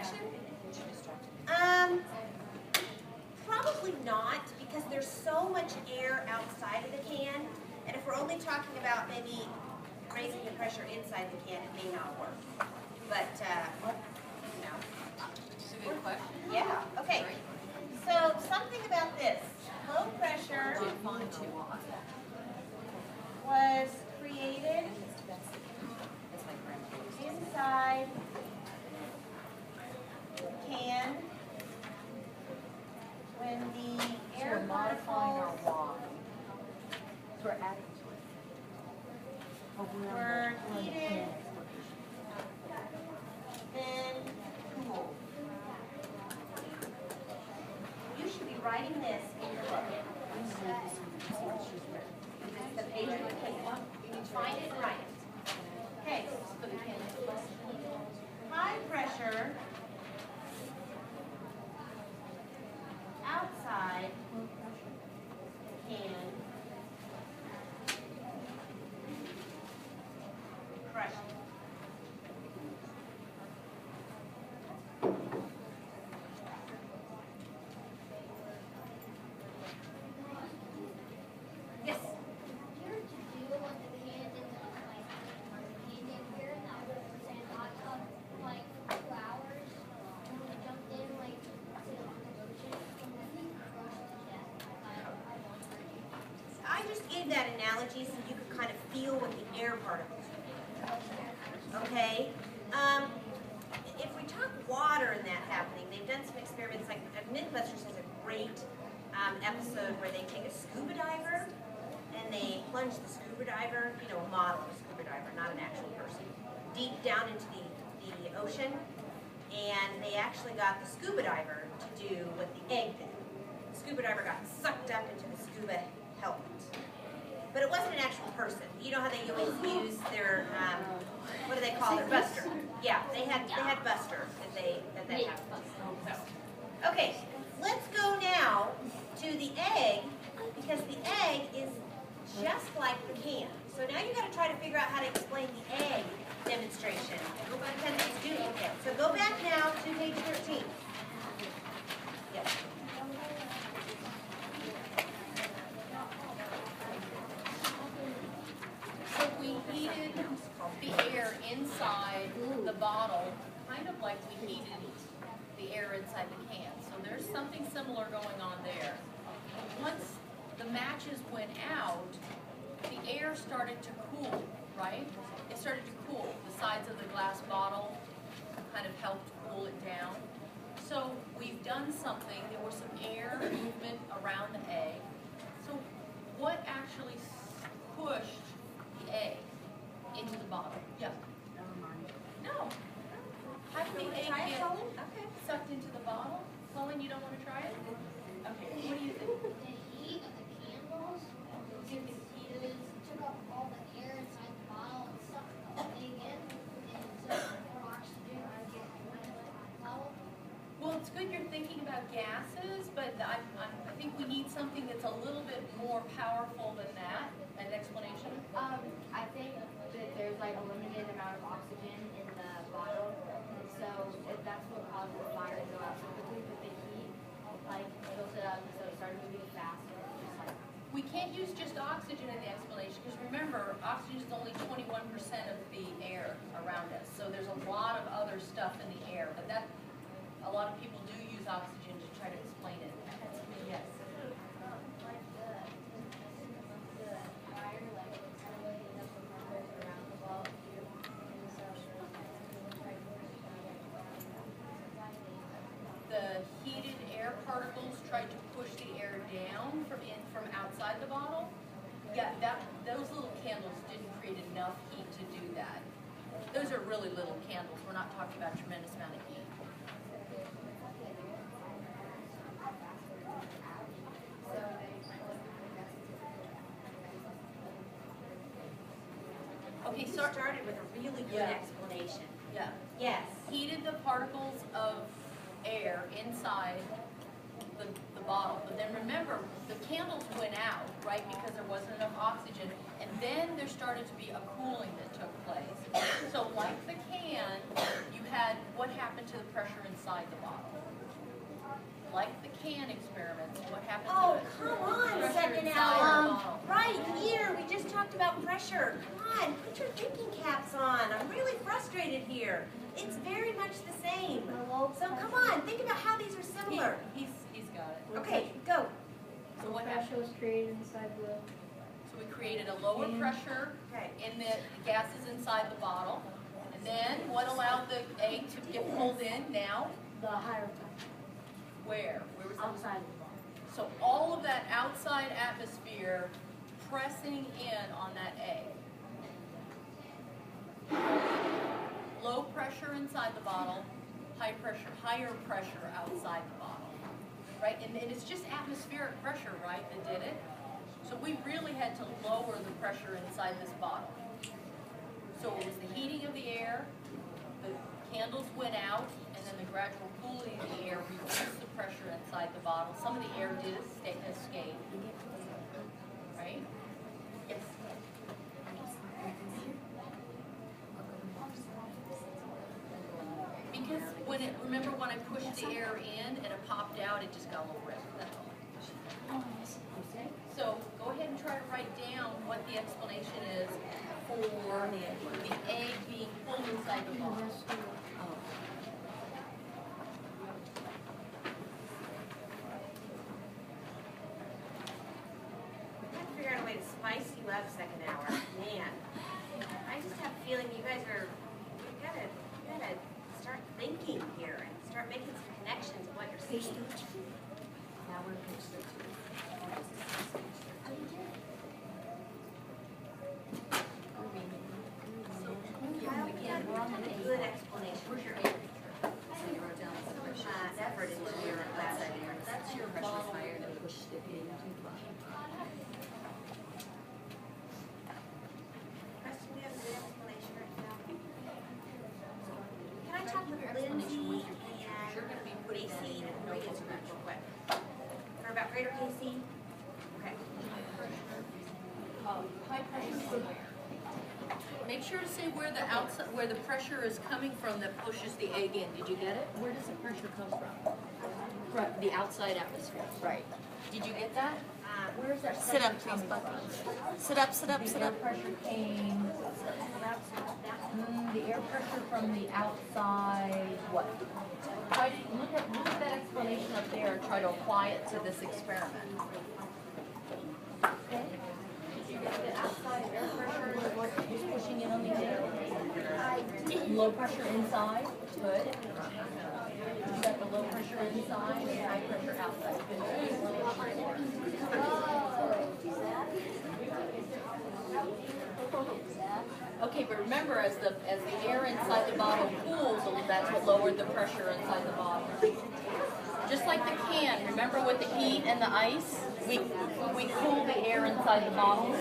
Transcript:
section? Probably not, because there's so much air outside of the can, and if we're only talking about maybe raising the pressure inside the can, it may not work. But, you know. That's a good question. Yeah, okay. So, something about this. Low pressure was created inside the can when the air We're modifying our particles why. So we're adding to it. were heated then cooled. You should be writing this in your book. This is the page of the can. Find it and write it. Okay. High pressure outside the can crushing. Yes. I just gave that analogy so you could kind of feel what the air particles do. Okay? If we talk water and that happening, they've done some experiments, like Mythbusters has a great episode where they take a scuba diver and they plunge the scuba diver, you know, a model of a scuba diver, not an actual person, deep down into the ocean, and they actually got the scuba diver to do what the egg did. The scuba diver got sucked up into the scuba helmet. But it wasn't an actual person. You know how they always use their, what do they call their buster? Yeah, they had buster that they have. So, okay, let's go now to the egg, because the egg is just like the can. So now you got to try to figure out how to explain the egg demonstration. Pretend it's duplicate. So go back now to page 13. Yes. So we heated the air inside the bottle, kind of like we heated the air inside the can. So there's something similar going on there. Once the matches went out, the air started to cool, right? It started to cool. The sides of the glass bottle kind of helped cool it down. So we've done something. There was some air movement around the egg. So what actually pushed the egg into the bottle? Yeah. Never mind. No. How did the egg Try it, get Colin? Okay. sucked into the bottle? Colin, you don't want to try it? Okay. What do you think? The heat of the candles took up all the air inside the bottle and sucked the egg in, and so more oxygen would get into the bottle. Well, it's good you're thinking about gases, but I think we need something that's a little bit more powerful than that. An explanation? I think that there's like a limited amount of oxygen in the bottle, and so that's what causes the fire to go out so quickly. But the heat, like, built it up, and so it started moving faster. Just like We can't use just oxygen in the explanation, because remember, oxygen is only 21% of the air around us. So there's a lot of other stuff in the air, but a lot of people do use oxygen to try to explain it. Yes. like the fire, like it's kind of moving up the numbers around the wall here, and so The heated air particles tried to push the air down from outside the bottle. Yeah, those little candles didn't create enough heat to do that. Those are really little candles. We're not talking about a tremendous amount of heat. Okay, You so started with a really good Yeah. explanation. yeah, Yes. heated the particles of air inside the bottle. But then remember, the candles went out, right, because there wasn't enough oxygen, and then there started to be a cooling that took place. So like the can, you had what happened to the pressure inside the bottle. Like the can experiments, what happened Oh, to the come on, pressure second inside the hour. bottle? Right here, we just talked about pressure. Come on, put your thinking caps on. I'm really frustrated here. It's very much the same. So come on, think about how these are similar. He's got it. Okay, go. So what Pressure happened? was created inside the. So we created a lower pressure Okay. in the gases inside the bottle. And then what allowed the egg to get pulled in now? The higher pressure. Where? Where was that? Outside of the bottle. So all of that outside atmosphere pressing in on that egg. Low pressure inside the bottle, higher pressure outside the bottle. Right? And it's just atmospheric pressure, right, that did it? So we really had to lower the pressure inside this bottle. So it was the heating of the air, the candles went out, and then the gradual cooling of the air reduced the pressure inside the bottle. Some of the air did escape. Right? Yes. Because remember when I pushed the air in and it popped out, it just got a little red. That's all. So go ahead and try to write down what the explanation is for the egg being pulled inside the bottle. I have to figure out a way to spice you up second hour. Man, I just have a feeling you guys are, you gotta start thinking here and start making some connections of what you're seeing. Now we're page 13. Kyle, we gotta have a good explanation. Where's your egg? Effort into your last idea. That's your bottle. Preston, do you have a good explanation right now? Can I talk with Lindsay and Gracie and Maria's group real quick? Or about Greater KC? Okay. High pressure from where? Make sure to say where the outside, where the pressure is coming from that pushes the egg in. Did you get it? Where does the pressure come from? From the outside atmosphere. Right. Did you get that? Where's that Sit up, pressure coming from? Sit up, sit up, sit The air up. pressure came, the air pressure from the outside, what? Try to, look at that explanation up there and try to apply it to this experiment. Okay? Did you get the outside air pressure is what is pushing in on the air? Low pressure inside, good. You got the low pressure inside and high pressure outside, good. Okay, but remember, as the air inside the bottle cools, that's what lowered the pressure inside the bottle. Just like the can, remember with the heat and the ice, we cool the air inside the bottle.